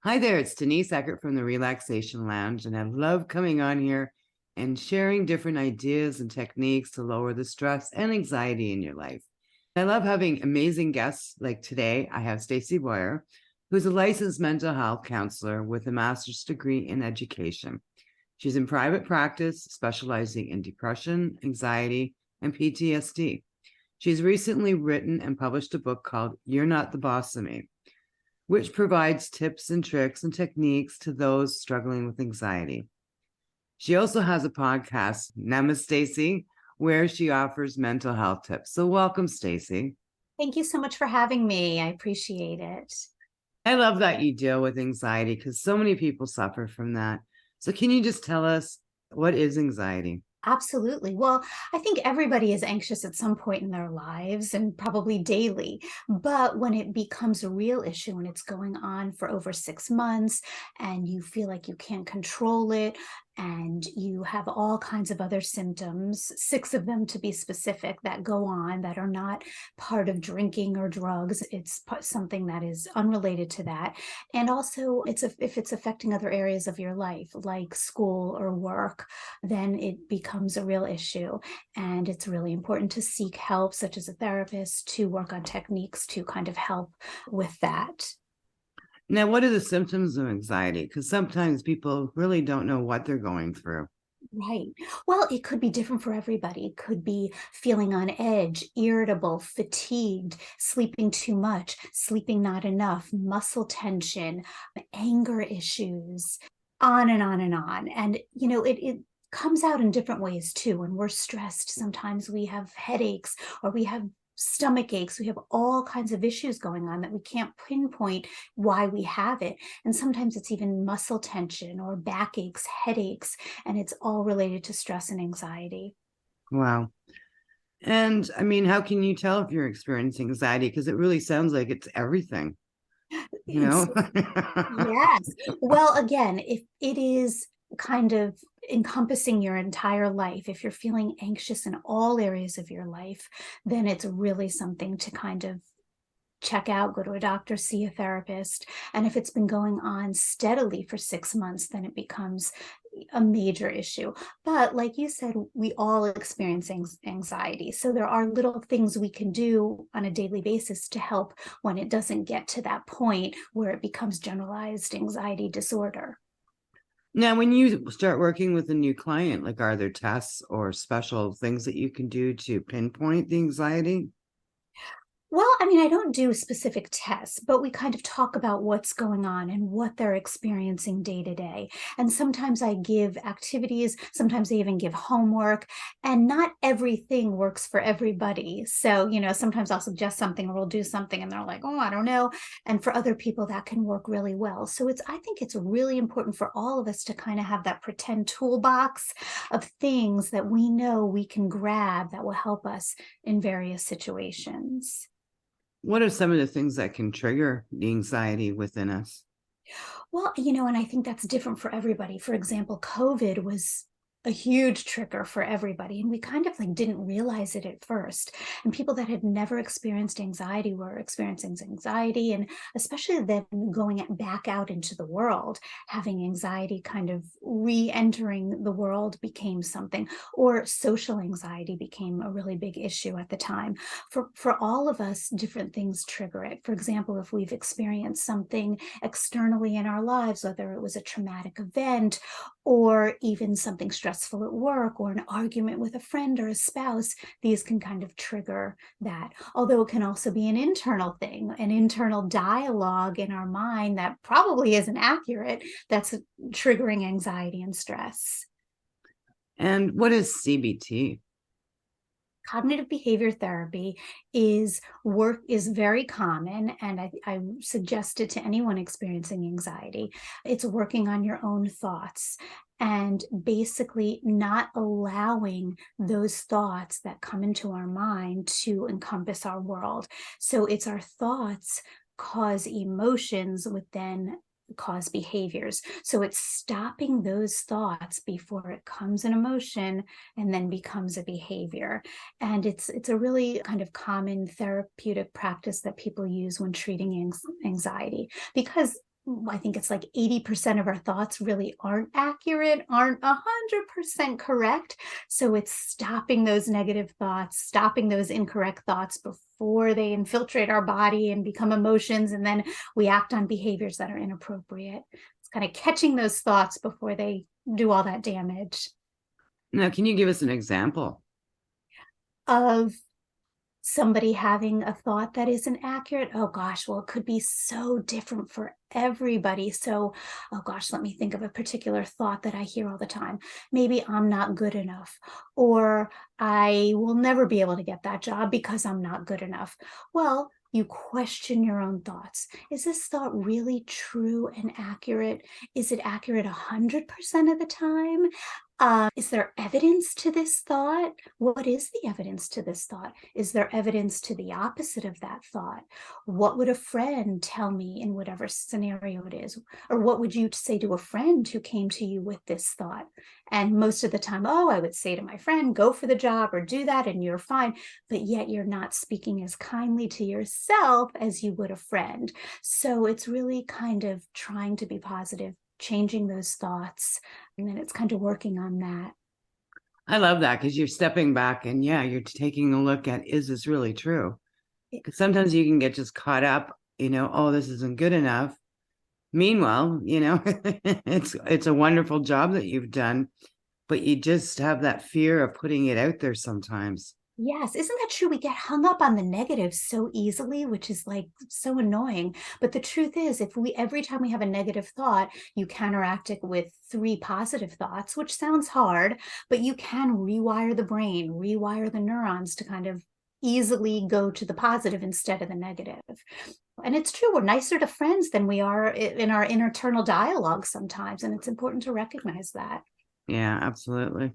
Hi there, it's Denise Eckert from the Relaxation Lounge, and I love coming on here and sharing different ideas and techniques to lower the stress and anxiety in your life. I love having amazing guests like today. I have Stacie Boyer, who's a licensed mental health counselor with a master's degree in education. She's in private practice, specializing in depression, anxiety, and PTSD. She's recently written and published a book called You're Not the Boss of Me, which provides tips and tricks and techniques to those struggling with anxiety. She also has a podcast, Stacie, where she offers mental health tips. So welcome, Stacie. Thank you so much for having me. I appreciate it. I love that you deal with anxiety because so many people suffer from that. So can you just tell us, what is anxiety? Absolutely. Well, I think everybody is anxious at some point in their lives and probably daily. But when it becomes a real issue and it's going on for over 6 months and you feel like you can't control it and you have all kinds of other symptoms, 6 of them to be specific, that go on that are not part of drinking or drugs, it's something that is unrelated to that. And also, if it's affecting other areas of your life, like school or work, then it becomes a real issue. And it's really important to seek help, such as a therapist, to work on techniques to kind of help with that. Now, what are the symptoms of anxiety? Because sometimes people really don't know what they're going through. Right. Well, it could be different for everybody. It could be feeling on edge, irritable, fatigued, sleeping too much, sleeping not enough, muscle tension, anger issues, on and on and on. And, it comes out in different ways too. When we're stressed, sometimes we have headaches or we have stomach aches. We have all kinds of issues going on that we can't pinpoint why we have it. And sometimes it's even muscle tension or backaches, headaches, and it's all related to stress and anxiety. Wow. And I mean, how can you tell if you're experiencing anxiety? Because it really sounds like it's everything, you It's know? Yes. Well, again, if it is kind of encompassing your entire life, if you're feeling anxious in all areas of your life, then it's really something to kind of check out, go to a doctor, see a therapist. And if it's been going on steadily for 6 months, then it becomes a major issue. But like you said, we all experience anxiety. So there are little things we can do on a daily basis to help when it doesn't get to that point where it becomes generalized anxiety disorder. Now, when you start working with a new client, like, are there tests or special things that you can do to pinpoint the anxiety? Well, I mean, I don't do specific tests, but we kind of talk about what's going on and what they're experiencing day to day. And sometimes I give activities, sometimes I even give homework, and not everything works for everybody. So, sometimes I'll suggest something or we'll do something and they're like, oh, I don't know. And for other people, that can work really well. So I think it's really important for all of us to kind of have that pretend toolbox of things that we know we can grab that will help us in various situations. What are some of the things that can trigger the anxiety within us? Well, and I think that's different for everybody. For example, COVID was a huge trigger for everybody, and we kind of like didn't realize it at first. And people that had never experienced anxiety were experiencing anxiety, and especially then going back out into the world, having anxiety kind of re-entering the world became something, or social anxiety became a really big issue at the time. For all of us, different things trigger it. For example, if we've experienced something externally in our lives, whether it was a traumatic event or even something stressful at work or an argument with a friend or a spouse, these can kind of trigger that. Although it can also be an internal thing, an internal dialogue in our mind that probably isn't accurate, that's triggering anxiety and stress. And what is CBT? Cognitive behavior therapy is very common, and I suggest it to anyone experiencing anxiety. It's working on your own thoughts and basically not allowing those thoughts that come into our mind to encompass our world. So it's our thoughts cause emotions, which then cause behaviors. So it's stopping those thoughts before it comes an emotion and then becomes a behavior. And it's a really kind of common therapeutic practice that people use when treating anxiety, because I think it's like 80% of our thoughts really aren't accurate, aren't 100% correct. So it's stopping those negative thoughts, stopping those incorrect thoughts before they infiltrate our body and become emotions. And then we act on behaviors that are inappropriate. It's kind of catching those thoughts before they do all that damage. Now, can you give us an example? Of somebody having a thought that isn't accurate. Oh gosh, well, it could be so different for everybody. So, oh gosh, let me think of a particular thought that I hear all the time. Maybe I'm not good enough, or I will never be able to get that job because I'm not good enough. Well, you question your own thoughts. Is this thought really true and accurate? Is it accurate 100% of the time? Is there evidence to this thought? What is the evidence to this thought? Is there evidence to the opposite of that thought? What would a friend tell me in whatever scenario it is? Or what would you say to a friend who came to you with this thought? And most of the time, oh, I would say to my friend, go for the job or do that and you're fine. But yet you're not speaking as kindly to yourself as you would a friend. So it's really kind of trying to be positive, changing those thoughts, and then it's kind of working on that. I love that because you're stepping back and yeah, you're taking a look at, is this really true? Because sometimes you can get just caught up, oh, this isn't good enough. Meanwhile, it's a wonderful job that you've done, but you just have that fear of putting it out there sometimes. Yes, isn't that true? We get hung up on the negatives so easily, which is like so annoying. But the truth is, if we every time we have a negative thought, you counteract it with 3 positive thoughts, which sounds hard, but you can rewire the brain, rewire the neurons to kind of easily go to the positive instead of the negative. And it's true, we're nicer to friends than we are in our internal dialogue sometimes, and it's important to recognize that. Yeah, absolutely.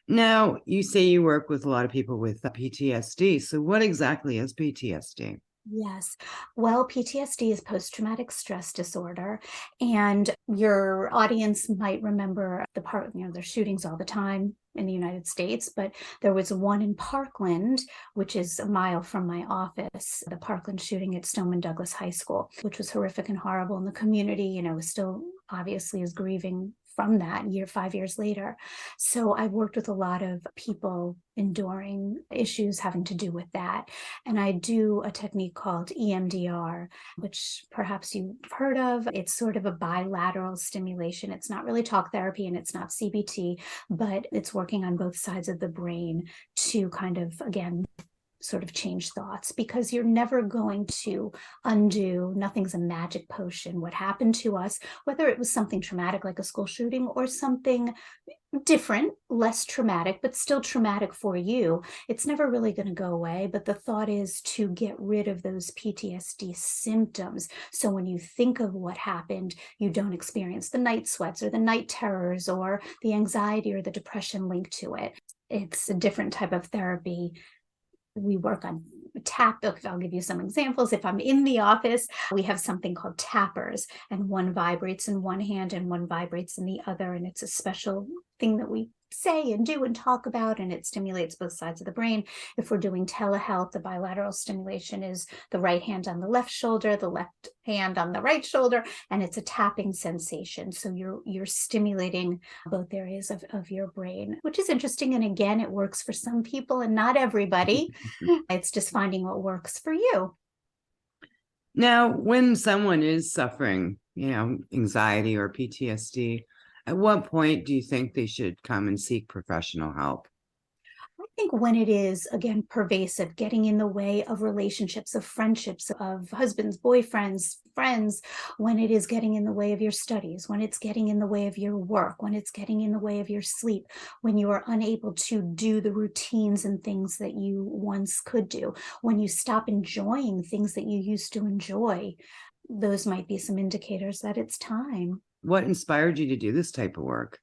Now, you say you work with a lot of people with PTSD. So, what exactly is PTSD? Yes. Well, PTSD is post-traumatic stress disorder, and your audience might remember there's shootings all the time in the United States, but there was one in Parkland, which is a mile from my office, the Parkland shooting at Stoneman Douglas High School, which was horrific and horrible. And the community, still obviously is grieving from that 5 years later. So I've worked with a lot of people enduring issues having to do with that. And I do a technique called EMDR, which perhaps you've heard of. It's sort of a bilateral stimulation. It's not really talk therapy and it's not CBT, but it's working on both sides of the brain to kind of, again, sort of change thoughts, because you're never going to undo. Nothing's a magic potion. What happened to us, whether it was something traumatic like a school shooting or something different, less traumatic, but still traumatic for you, it's never really going to go away. But the thought is to get rid of those PTSD symptoms. So when you think of what happened, you don't experience the night sweats or the night terrors or the anxiety or the depression linked to it. It's a different type of therapy. We work on I'll give you some examples. If I'm in the office, we have something called tappers, and one vibrates in one hand and one vibrates in the other. And it's a special thing that we say and do and talk about, and it stimulates both sides of the brain. If we're doing telehealth, the bilateral stimulation is the right hand on the left shoulder, the left hand on the right shoulder, and it's a tapping sensation. So you're stimulating both areas of your brain, which is interesting. And again, it works for some people and not everybody. It's just finding what works for you. Now, when someone is suffering, anxiety or PTSD, at what point do you think they should come and seek professional help? I think when it is, again, pervasive, getting in the way of relationships, of friendships, of husbands, boyfriends, friends, when it is getting in the way of your studies, when it's getting in the way of your work, when it's getting in the way of your sleep, when you are unable to do the routines and things that you once could do, when you stop enjoying things that you used to enjoy, those might be some indicators that it's time. What inspired you to do this type of work?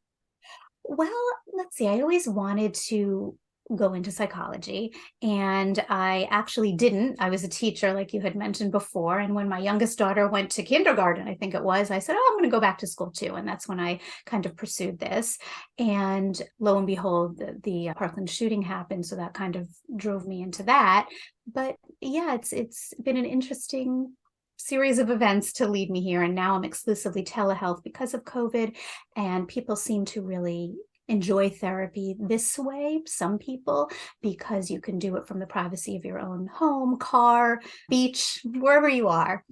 Well, let's see. I always wanted to go into psychology, and I actually didn't. I was a teacher, like you had mentioned before. And when my youngest daughter went to kindergarten, I think it was, I said, oh, I'm going to go back to school too. And that's when I kind of pursued this. And lo and behold, the Parkland shooting happened. So that kind of drove me into that. But yeah, it's been an interesting series of events to lead me here. And now I'm exclusively telehealth because of COVID. And people seem to really enjoy therapy this way, some people, because you can do it from the privacy of your own home, car, beach, wherever you are.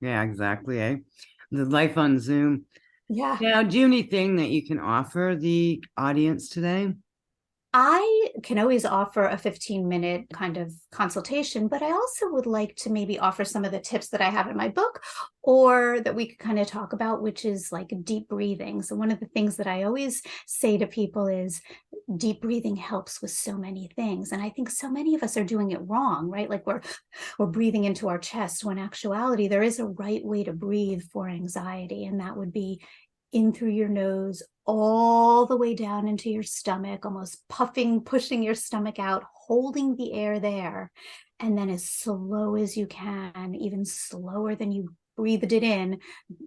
Yeah, exactly. The life on Zoom. Yeah. Now, do you have anything that you can offer the audience today? I can always offer a 15-minute kind of consultation, but I also would like to maybe offer some of the tips that I have in my book or that we could kind of talk about, which is like deep breathing. So one of the things that I always say to people is deep breathing helps with so many things. And I think so many of us are doing it wrong, right? Like we're breathing into our chest when actuality there is a right way to breathe for anxiety. And that would be in through your nose, all the way down into your stomach, almost puffing, pushing your stomach out, holding the air there. And then as slow as you can, even slower than you breathed it in,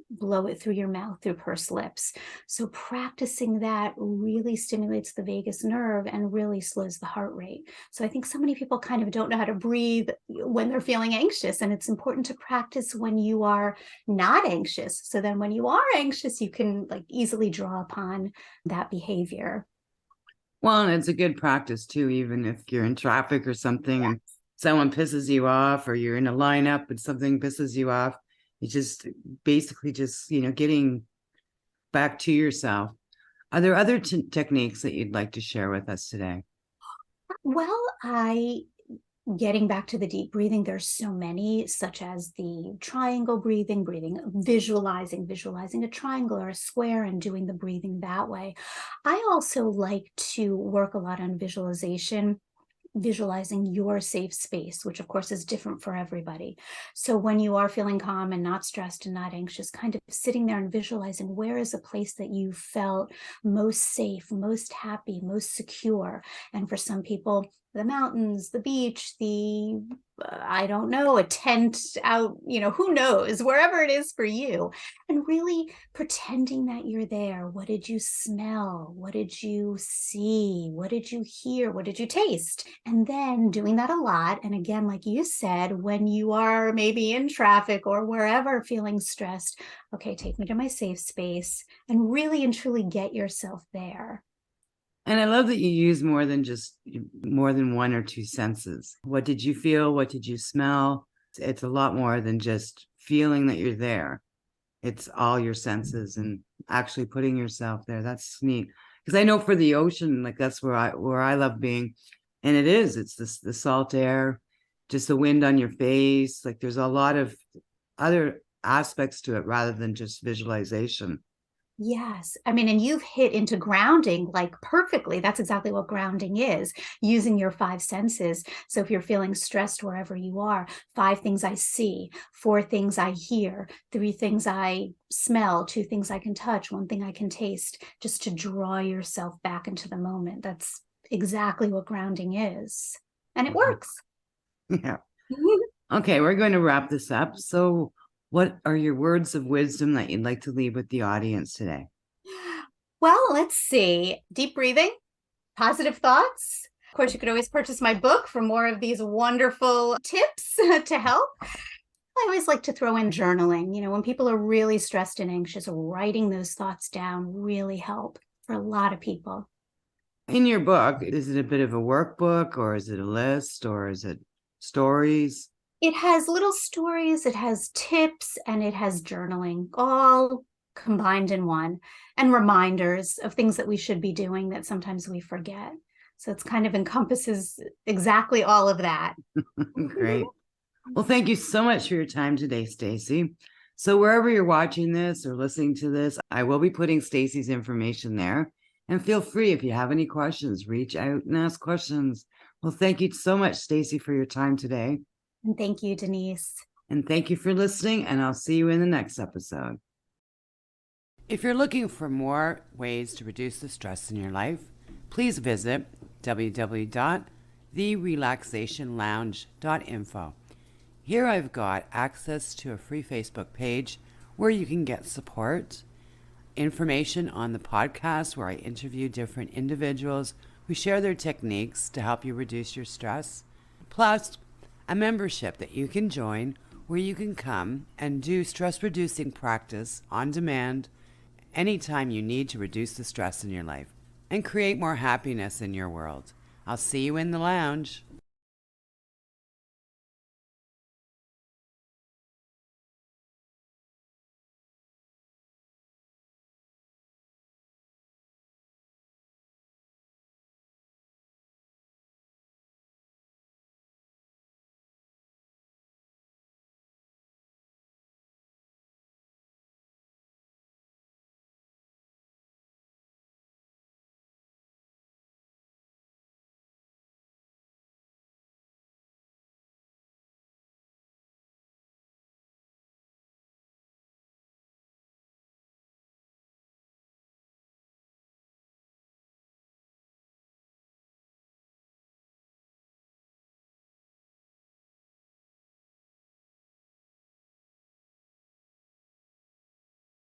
blow it through your mouth, through pursed lips. So practicing that really stimulates the vagus nerve and really slows the heart rate. So I think so many people kind of don't know how to breathe when they're feeling anxious. And it's important to practice when you are not anxious. So then when you are anxious, you can like easily draw upon that behavior. Well, and it's a good practice too, even if you're in traffic or something and someone pisses you off, or you're in a lineup and something pisses you off. You just basically just, getting back to yourself. Are there other techniques that you'd like to share with us today? Well, getting back to the deep breathing, there's so many, such as the triangle breathing, visualizing a triangle or a square and doing the breathing that way. I also like to work a lot on visualizing your safe space, which of course is different for everybody. So when you are feeling calm and not stressed and not anxious, kind of sitting there and visualizing where is a place that you felt most safe, most happy, most secure. And for some people, the mountains, the beach, I don't know, a tent out, who knows, wherever it is for you. And really pretending that you're there. What did you smell? What did you see? What did you hear? What did you taste? And then doing that a lot. And again, like you said, when you are maybe in traffic or wherever feeling stressed, okay, take me to my safe space and really and truly get yourself there. And I love that you use more than one or two senses. What did you feel? What did you smell? It's a lot more than just feeling that you're there. It's all your senses and actually putting yourself there. That's neat. Because I know for the ocean, like that's where I love being. And it's the salt air, just the wind on your face. Like there's a lot of other aspects to it rather than just visualization. Yes. I mean, and you've hit into grounding like perfectly. That's exactly what grounding is, using your five senses. So if you're feeling stressed wherever you are, 5 things I see, 4 things I hear, 3 things I smell, 2 things I can touch, 1 thing I can taste, just to draw yourself back into the moment. That's exactly what grounding is. And it works. Yeah. Okay, we're going to wrap this up. So what are your words of wisdom that you'd like to leave with the audience today? Well, let's see. Deep breathing, positive thoughts. Of course, you could always purchase my book for more of these wonderful tips to help. I always like to throw in journaling. When people are really stressed and anxious, writing those thoughts down really help for a lot of people. In your book, is it a bit of a workbook, or is it a list, or is it stories? It has little stories, it has tips, and it has journaling, all combined in one, and reminders of things that we should be doing that sometimes we forget. So it's kind of encompasses exactly all of that. Great. Well, thank you so much for your time today, Stacie. So wherever you're watching this or listening to this, I will be putting Stacie's information there. And feel free, if you have any questions, reach out and ask questions. Well, thank you so much, Stacie, for your time today. And thank you, Denise. And thank you for listening, and I'll see you in the next episode. If you're looking for more ways to reduce the stress in your life, please visit www.therelaxationlounge.info. Here I've got access to a free Facebook page where you can get support, information on the podcast where I interview different individuals who share their techniques to help you reduce your stress, plus a membership that you can join where you can come and do stress reducing practice on demand anytime you need to reduce the stress in your life and create more happiness in your world. I'll see you in the lounge.